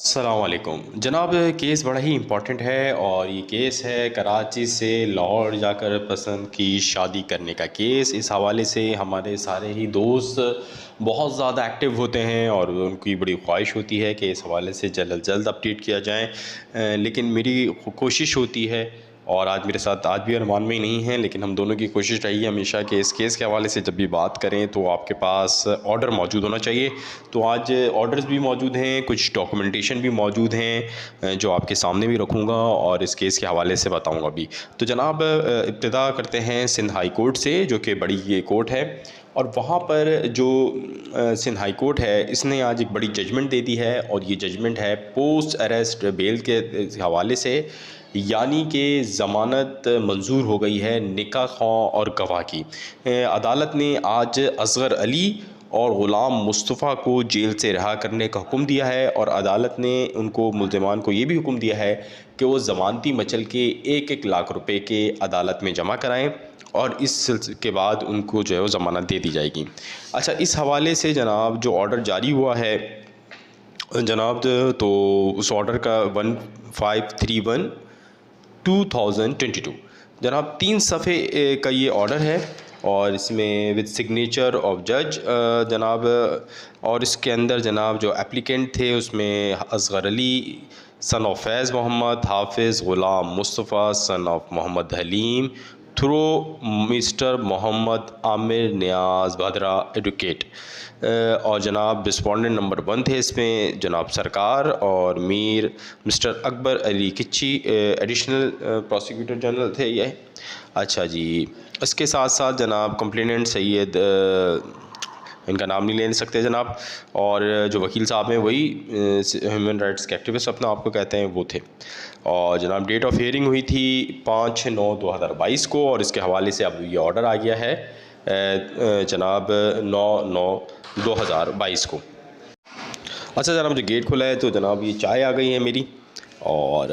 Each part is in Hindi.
अस्सलाम वालेकुम जनाब। केस बड़ा ही इम्पोर्टेंट है और ये केस है कराची से लाहौर जाकर पसंद की शादी करने का केस। इस हवाले से हमारे सारे ही दोस्त बहुत ज़्यादा एक्टिव होते हैं और उनकी बड़ी ख्वाहिश होती है कि इस हवाले से जल्द अज जल्द अपडेट किया जाए। लेकिन मेरी कोशिश होती है और आज मेरे साथ आज भी अरमान में ही नहीं है, लेकिन हम दोनों की कोशिश रही है हमेशा कि इस केस के हवाले से जब भी बात करें तो आपके पास ऑर्डर मौजूद होना चाहिए। तो आज ऑर्डर्स भी मौजूद हैं, कुछ डॉक्यूमेंटेशन भी मौजूद हैं जो आपके सामने भी रखूँगा और इस केस के हवाले से बताऊँगा भी। तो जनाब इब्तिदा करते हैं सिंध हाई कोर्ट से, जो कि बड़ी ये कोर्ट है और वहाँ पर जो सिंध हाई कोर्ट है इसने आज एक बड़ी जजमेंट दे दी है और ये जजमेंट है पोस्ट अरेस्ट बेल के हवाले से, यानी कि ज़मानत मंजूर हो गई है निकाह खां और गवाह की। अदालत ने आज असगर अली और ग़ुलाम मुस्तफ़ा को जेल से रिहा करने का हुक्म दिया है और अदालत ने उनको मुल्ज़िमान को ये भी हुक्म दिया है कि वो ज़मानती मचल के 1-1 लाख रुपए के अदालत में जमा कराएं और इस के बाद उनको जो है वो ज़मानत दे दी जाएगी। अच्छा, इस हवाले से जनाब जो ऑर्डर जारी हुआ है जनाब, तो उस ऑर्डर का 1531 2022 जनाब 3 सफ़े का ये ऑर्डर है और इसमें विद सिग्नेचर ऑफ जज जनाब। और इसके अंदर जनाब जो एप्लीकेंट थे उसमें Asghar Ali son of Faiz Mohammad, Hafiz Ghulam Mustafa son of Mohammad Haleem through Mister Mohammad Aamir Niaz Badra advocate. और जनाब रिस्पोंडेंट नंबर 1 थे इसमें जनाब सरकार और Mir Mister Akbar Ali Kichchi additional prosecutor general थे ये। अच्छा जी, इसके साथ साथ जनाब कंप्लेनेंट सैयद इनका नाम नहीं ले सकते जनाब, और जो वकील साहब हैं वही ह्यूमन राइट्स के एक्टिविस्ट अपना आपको कहते हैं वो थे। और जनाब डेट ऑफ हियरिंग हुई थी 5/9/2022 को और इसके हवाले से अब ये ऑर्डर आ गया है जनाब 9/9/2022 को। अच्छा जनाब जो गेट खुला है तो जनाब ये चाय आ गई है मेरी और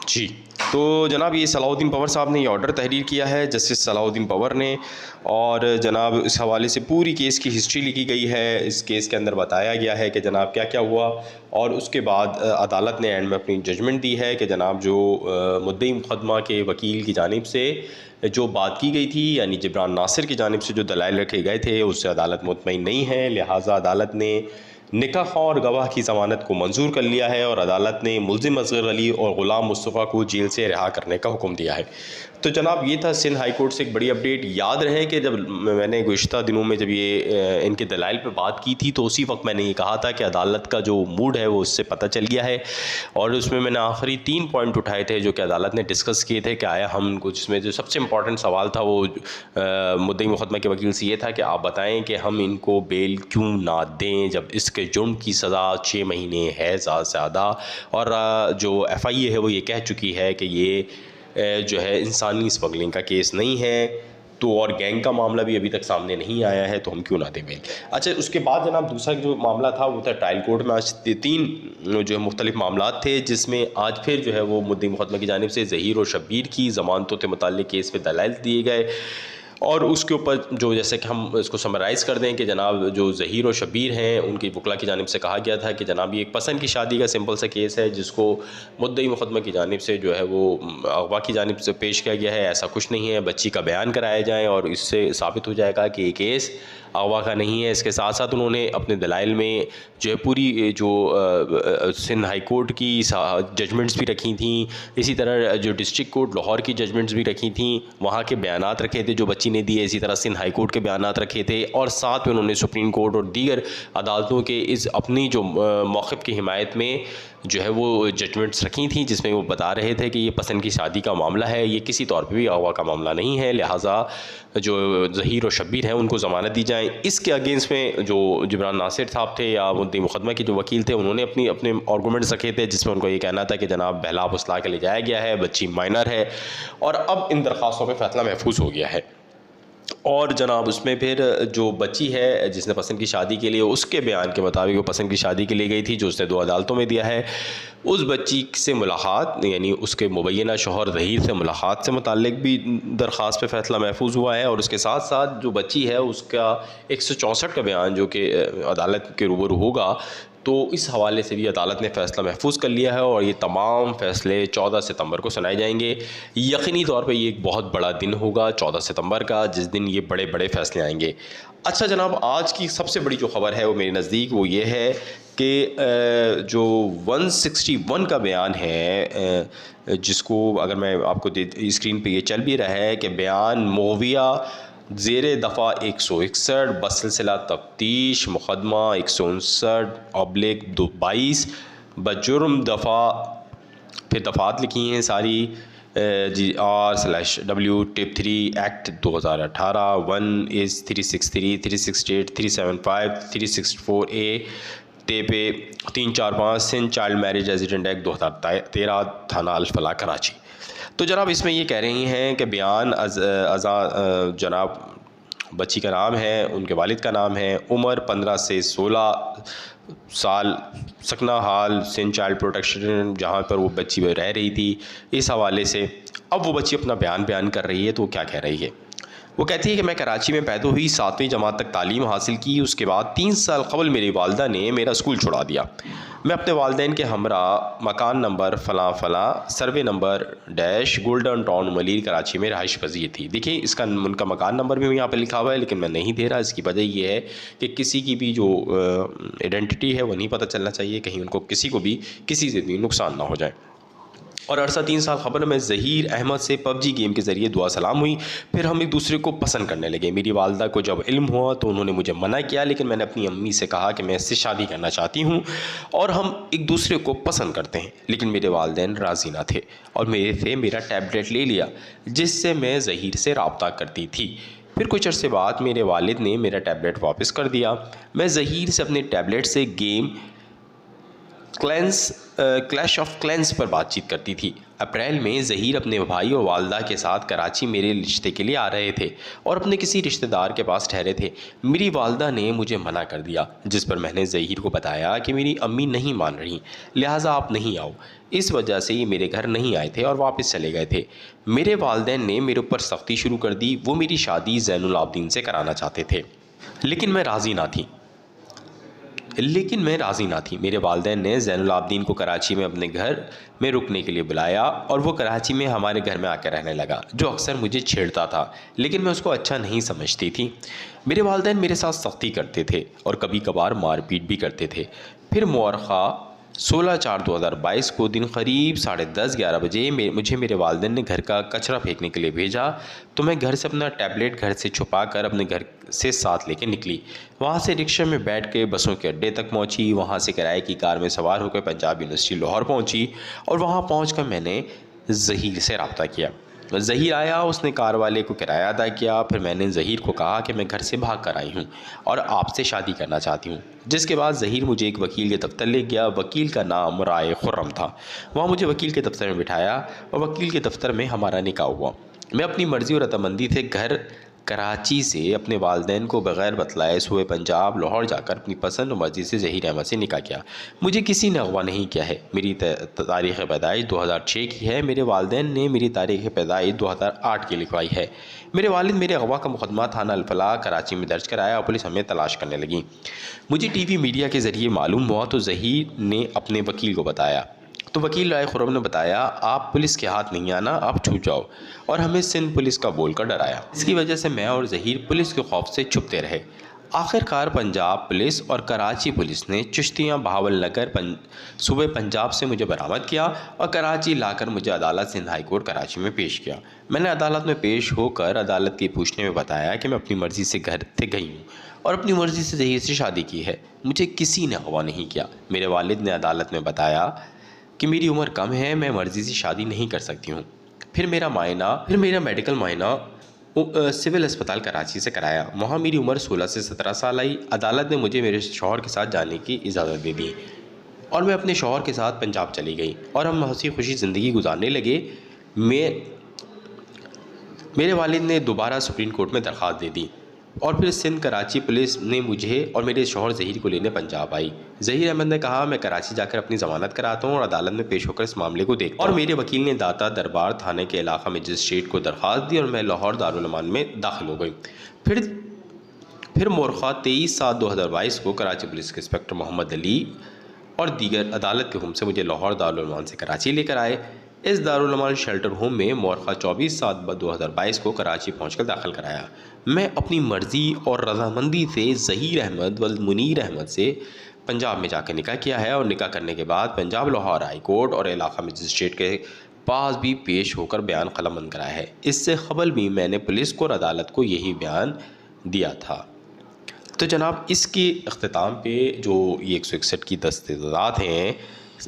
जी। तो जनाब ये सलाहुद्दीन पंवर साहब ने ये ऑर्डर तहरीर किया है, जस्टिस सलाहुद्दीन पंवर ने, और जनाब इस हवाले से पूरी केस की हिस्ट्री लिखी गई है। इस केस के अंदर बताया गया है कि जनाब क्या क्या हुआ और उसके बाद अदालत ने एंड में अपनी जजमेंट दी है कि जनाब जो मुद्दई मुकदमा के वकील की जानिब से जो बात की गई थी, यानी जिब्रान नासिर की जानिब से जो दलाइल रखे गए थे उससे अदालत मुतमईन नहीं है, लिहाजा अदालत ने निकाह खां और गवाह की ज़मानत को मंजूर कर लिया है और अदालत ने मुल्ज़िम असगर अली और ग़ुलाम मुस्तफ़ा को जेल से रिहा करने का हुक्म दिया है। तो जनाब ये था सिंध हाई कोर्ट से एक बड़ी अपडेट। याद रहे कि जब मैंने गुज़िश्ता दिनों में जब ये इनके दलाइल पे बात की थी तो उसी वक्त मैंने ये कहा था कि अदालत का जो मूड है वो उससे पता चल गया है और उसमें मैंने आखिरी 3 पॉइंट उठाए थे जो कि अदालत ने डिस्कस किए थे कि आया हम कुछ, इसमें जो सबसे इम्पॉर्टेंट सवाल था वो मुद्दई मुकदमा के वकील से ये था कि आप बताएं कि हम इनको बेल क्यों ना दें जब इसके जुर्म की सज़ा 6 महीने है ज़्यादा से ज़्यादा, और जो FIA है वो ये कह चुकी है कि ये जो है इंसानी स्मगलिंग का केस नहीं है, तो और गैंग का मामला भी अभी तक सामने नहीं आया है, तो हम क्यों ना दें बेल। अच्छा, उसके बाद जनाब दूसरा जो मामला था वो था ट्रायल कोर्ट में। आज 3 जो है मुख्तलिफ मामला थे जिसमें आज फिर जो है वो मुद्दई मुकदमा की जानिब से ज़हीर और शब्बीर की ज़मानतों के मुताल्लिक़ केस में दलाइल दिए गए और उसके ऊपर जो जैसे कि हम इसको समराइज़ कर दें कि जनाब जो ज़हीर और शब्बीर हैं उनकी वकला की जानिब से कहा गया था कि जनाब ये एक पसंद की शादी का सिंपल सा केस है जिसको मुद्दई मुकदमा की जानिब से जो है वो अगवा की जानिब से पेश किया गया है। ऐसा कुछ नहीं है, बच्ची का बयान कराया जाए और इससे साबित हो जाएगा कि ये केस अगवा का नहीं है। इसके साथ साथ उन्होंने अपने दलाइल में जो है पूरी जो सिंध हाई कोर्ट की जजमेंट्स भी रखी थी, इसी तरह जो डिस्ट्रिक्ट कोर्ट लाहौर की जजमेंट्स भी रखी थी, वहाँ के बयानात रखे थे जो बच्ची ने दिए, इसी तरह सिंध हाई कोर्ट के बयानात रखे थे और साथ में उन्होंने सुप्रीम कोर्ट और दीगर अदालतों के इस अपनी जो मौक़िफ़ की हिमायत में जो है वो जजमेंट्स रखी थी जिसमें वो बता रहे थे कि ये पसंद की शादी का मामला है, ये किसी तौर पे भी अगवा का मामला नहीं है, लिहाजा जो ज़हीर और शब्बीर हैं उनको ज़मानत दी जाए। इसके अगेंस्ट में जो जिब्रान नासिर साहब थे या मुद्दई मुकदमा के जो वकील थे उन्होंने अपने आर्गूमेंट्स रखे थे जिसमें उनको ये कहना था कि जनाब बहला फुसला के ले जाया गया है, बच्ची माइनर है और अब इन दरख्वास्तों पर फैसला महफूज हो गया है। और जनाब उसमें फिर जो बच्ची है जिसने पसंद की शादी के लिए, उसके बयान के मुताबिक वो पसंद की शादी के लिए गई थी जो उसने 2 अदालतों में दिया है। उस बच्ची से मुलाकात यानी उसके मुबैना शौहर ज़हीर से मुलाकात से मुताल्लिक भी दरख्वास्त पे फ़ैसला महफूज हुआ है और उसके साथ साथ जो बच्ची है उसका 164 का बयान जो कि अदालत के रूबरू होगा तो इस हवाले से भी अदालत ने फ़ैसला महफूज कर लिया है और ये तमाम फ़ैसले 14 सितंबर को सुनाए जाएंगे। यकीनी तौर पे ये एक बहुत बड़ा दिन होगा 14 सितंबर का, जिस दिन ये बड़े बड़े फ़ैसले आएंगे। अच्छा जनाब, आज की सबसे बड़ी जो ख़बर है वो मेरे नज़दीक वो ये है कि जो 161 का बयान है, जिसको अगर मैं आपको स्क्रीन पे ये चल भी रहा है कि बयान मोविया ज़ेरे दफ़ा 161 बसिलसिला तफ्तीश मुक़दमा 159/22 बजुर्म दफ़ा, फिर दफ़ात लिखी हैं सारी GR/W टिप 3 एक्ट 2018 1 इज़ 363 368 375 364A टेपे 345 Sindh child marriage restraint act 2013 थाना अल-फलाह कराची। तो जनाब इसमें ये कह रही हैं कि बयान जनाब बच्ची का नाम है, उनके वालिद का नाम है, उम्र 15 से 16 साल, सकना हाल सिंध चाइल्ड प्रोटेक्शन जहाँ पर वो बच्ची रह रही थी। इस हवाले से अब वो बच्ची अपना बयान कर रही है। तो वो क्या कह रही है? वो कहती है कि मैं कराची में पैदा हुई, 7वीं जमात तक तालीम हासिल की। उसके बाद 3 साल कबल मेरी वालदा ने मेरा स्कूल छुड़ा दिया। मैं अपने वालदैन के हमरा मकान नंबर फ़लाँ फ़लाँ survey number dash Golden Town Malir Karachi में रहाइश पज़ीर थी। देखिए इसका उनका मकान नंबर भी यहाँ पर लिखा हुआ है, लेकिन मैं नहीं दे रहा। इसकी वजह ये है कि किसी की भी जो आइडेंटिटी है वो नहीं पता चलना चाहिए, कहीं उनको किसी को भी किसी से भी नुकसान ना हो जाए। और अरसा 3 साल ख़बर में ज़हीर अहमद से PUBG गेम के ज़रिए दुआ सलाम हुई। फिर हम एक दूसरे को पसंद करने लगे। मेरी वालदा को जब इल्म हुआ तो उन्होंने मुझे मना किया, लेकिन मैंने अपनी अम्मी से कहा कि मैं इससे शादी करना चाहती हूँ और हम एक दूसरे को पसंद करते हैं। लेकिन मेरे वालिदैन राज़ी ना थे और मेरे से मेरा टैबलेट ले लिया, जिससे मैं ज़हीर से रब्ता करती थी। फिर कुछ अरसे बाद मेरे वालिद ने मेरा टैबलेट वापस कर दिया। मैं ज़हीर से अपने टैबलेट से गेम क्लैश ऑफ क्लैंस पर बातचीत करती थी। अप्रैल में ज़हीर अपने भाई और वालदा के साथ कराची मेरे रिश्ते के लिए आ रहे थे और अपने किसी रिश्तेदार के पास ठहरे थे। मेरी वालदा ने मुझे मना कर दिया, जिस पर मैंने ज़हीर को बताया कि मेरी अम्मी नहीं मान रही, लिहाजा आप नहीं आओ। इस वजह से ये मेरे घर नहीं आए थे और वापस चले गए थे। मेरे वालिदैन ने मेरे ऊपर सख्ती शुरू कर दी। वो मेरी शादी ज़ैनुल आबदीन से कराना चाहते थे, लेकिन मैं राज़ी ना थी। मेरे वालिदैन ने ज़ैनुल आबदीन को कराची में अपने घर में रुकने के लिए बुलाया और वो कराची में हमारे घर में आकर रहने लगा, जो अक्सर मुझे छेड़ता था, लेकिन मैं उसको अच्छा नहीं समझती थी। मेरे वालिदैन मेरे साथ सख्ती करते थे और कभी कभार मारपीट भी करते थे। फिर मुअर्ख़ा 16/4/2022 को दिन करीब 10:30-11 बजे मुझे मेरे वालिदैन ने घर का कचरा फेंकने के लिए भेजा, तो मैं घर से अपना टैबलेट घर से छुपा कर अपने घर से साथ लेके निकली। वहाँ से रिक्शा में बैठ के बसों के अड्डे तक पहुँची। वहाँ से किराए की कार में सवार होकर पंजाब यूनिवर्सिटी लाहौर पहुँची और वहाँ पहुँचकर मैंने ज़हीर से रब्ता किया। ज़हीर आया, उसने कार वाले को किराया अदा किया। फिर मैंने ज़हीर को कहा कि मैं घर से भाग कर आई हूँ और आपसे शादी करना चाहती हूँ। जिसके बाद ज़हीर मुझे एक वकील के दफ्तर ले गया। वकील का नाम राय खुर्रम था। वहाँ मुझे वकील के दफ्तर में बिठाया और वकील के दफ्तर में हमारा निकाह हुआ। मैं अपनी मर्ज़ी और रजामंदी से घर कराची से अपने वालिदैन को बग़ैर बतलाए सूबे पंजाब लाहौर जाकर अपनी पसंद और मर्ज़ी से ज़हीर अहमद से निकाह किया। मुझे किसी ने अगवा नहीं किया है। मेरी तारीख़ पैदाइश 2006 की है। मेरे वालिदैन ने मेरी तारीख़ पैदाइश 2008 की लिखवाई है। मेरे वालिद मेरे अगवा का मुकदमा थाना अल-फलाह कराची में दर्ज कराया और पुलिस हमें तलाश करने लगी। मुझे टीवी मीडिया के ज़रिए मालूम हुआ तो ज़हीर ने अपने वकील को बताया, तो वकील राय खुर्रम ने बताया, आप पुलिस के हाथ नहीं आना, आप छूट जाओ, और हमें सिंध पुलिस का बोलकर डराया। इसकी वजह से मैं और ज़हीर पुलिस के खौफ से छुपते रहे। आखिरकार पंजाब पुलिस और कराची पुलिस ने चिश्तियाँ बहावलनगर सूबे पंजाब से मुझे बरामद किया और कराची लाकर मुझे अदालत सिंध हाई कोर्ट कराची में पेश किया। मैंने अदालत में पेश होकर अदालत के पूछने में बताया कि मैं अपनी मर्ज़ी से घर से गई हूँ और अपनी मर्ज़ी से ज़हीर से शादी की है। मुझे किसी ने अगवा नहीं किया। मेरे वालिद ने अदालत में बताया कि मेरी उम्र कम है, मैं मर्ज़ी से शादी नहीं कर सकती हूँ। फिर मेरा मेडिकल मायना सिविल अस्पताल कराची से कराया। वहाँ मेरी उम्र 16 से 17 साल आई। अदालत ने मुझे मेरे शौहर के साथ जाने की इजाज़त दे दी और मैं अपने शौहर के साथ पंजाब चली गई और हम हंसी खुशी ज़िंदगी गुजारने लगे। मेरे वालिद ने दोबारा सुप्रीम कोर्ट में दरख्वास्त दे दी और फिर सिंध कराची पुलिस ने मुझे और मेरे शौहर ज़हीर को लेने पंजाब आई। ज़हीर अहमद ने कहा, मैं कराची जाकर अपनी ज़मानत कराता हूँ और अदालत में पेश होकर इस मामले को देखता हूँ। और मेरे वकील ने दाता दरबार थाने के इलाका मजिस्ट्रेट को दरख्वास्त दी और मैं लाहौर दारुल अमान में दाखिल हो गई। फिर मुअर्ख़ा 23/7/2022 को कराची पुलिस के इंस्पेक्टर मोहम्मद अली और दीगर अदालत के हुक्म से मुझे लाहौर दारुल अमान से कराची लेकर आए। इस दारुल अमान शेल्टर होम में मौरखा 24/7/2022 को कराची पहुंचकर दाखिल कराया। मैं अपनी मर्ज़ी और रजामंदी से ज़हीर अहमद व मुनीर अहमद से पंजाब में जाकर निकाह किया है और निकाह करने के बाद पंजाब लाहौर हाई कोर्ट और इलाका मजिस्ट्रेट के पास भी पेश होकर बयान कलमबंद कराया है। इससे कबल भी मैंने पुलिस को और अदालत को यही बयान दिया था। तो जनाब, इसके अख्ताम पे जो ये 161 की दस्तावेज़ात हैं,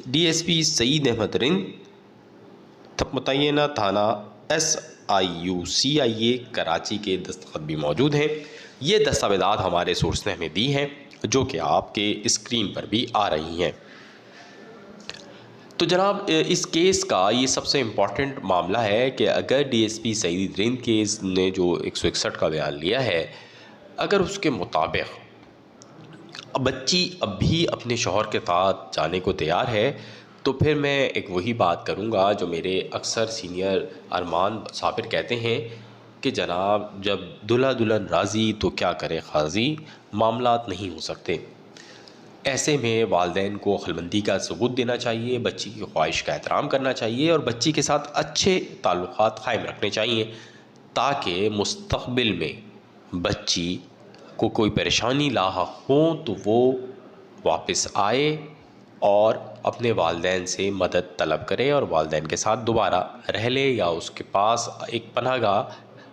DSP सईद अहमद रिंद मुतय्यना थाना SIU-CIA कराची के दस्तखत भी मौजूद हैं। ये दस्तावेज़ात हमारे सोर्स ने हमें दी हैं, जो कि आपके स्क्रीन पर भी आ रही हैं। तो जनाब, इस केस का ये सबसे इम्पॉर्टेंट मामला है कि अगर DSP सईद रिंद केस ने जो 161 का बयान लिया है, अगर उसके मुताबिक बच्ची अब भी अपने शौहर के साथ जाने को तैयार है, तो फिर मैं एक वही बात करूँगा जो मेरे अक्सर सीनियर अरमान साबिर कहते हैं कि जनाब, जब दुल्हा दुल्हन राज़ी तो क्या करे क़ाज़ी, मामलात नहीं हो सकते। ऐसे में वालिदैन को अक़लमंदी का सबूत देना चाहिए, बच्ची की ख्वाहिश का एहतराम करना चाहिए और बच्ची के साथ अच्छे ताल्लुक़ात क़ायम रखने चाहिए, ताकि मुस्तक़बिल में बच्ची को कोई परेशानी लाहक़ हो तो वो वापस आए और अपने वालिदैन से मदद तलब करे और वालिदैन के साथ दोबारा रह ले, या उसके पास एक पनाहगाह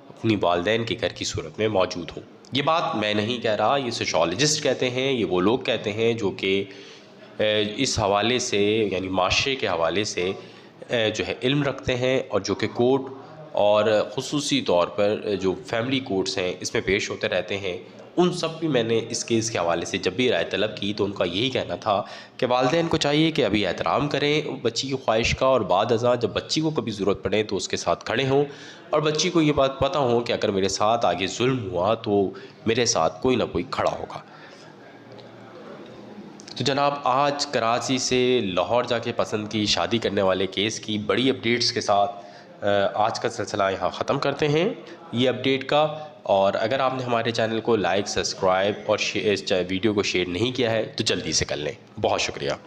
अपनी वालिदैन के घर की सूरत में मौजूद हो। ये बात मैं नहीं कह रहा, ये सोशोलॉजिस्ट कहते हैं, ये वो लोग कहते हैं जो कि इस हवाले से यानी माशरे के हवाले से जो है इल्म रखते हैं और जो कि कोर्ट और ख़ुसूसी तौर पर जो फैमिली कोर्ट्स हैं इसमें पेश होते रहते हैं। उन सब भी मैंने इस केस के हवाले से जब भी राय तलब की तो उनका यही कहना था कि वालिदैन को चाहिए कि अभी एहतराम करें बच्ची की ख्वाहिश का, और बाद अज़ां जब बच्ची को कभी ज़रूरत पड़े तो उसके साथ खड़े हों, और बच्ची को ये बात पता हो कि अगर मेरे साथ आगे जुल्म हुआ तो मेरे साथ कोई ना कोई खड़ा होगा। तो जनाब, आज कराची से लाहौर जाके पसंद की शादी करने वाले केस की बड़ी अपडेट्स के साथ आज का सिलसिला यहाँ ख़त्म करते हैं ये अपडेट का। और अगर आपने हमारे चैनल को लाइक, सब्सक्राइब और इस वीडियो को शेयर नहीं किया है तो जल्दी से कर लें। बहुत शुक्रिया।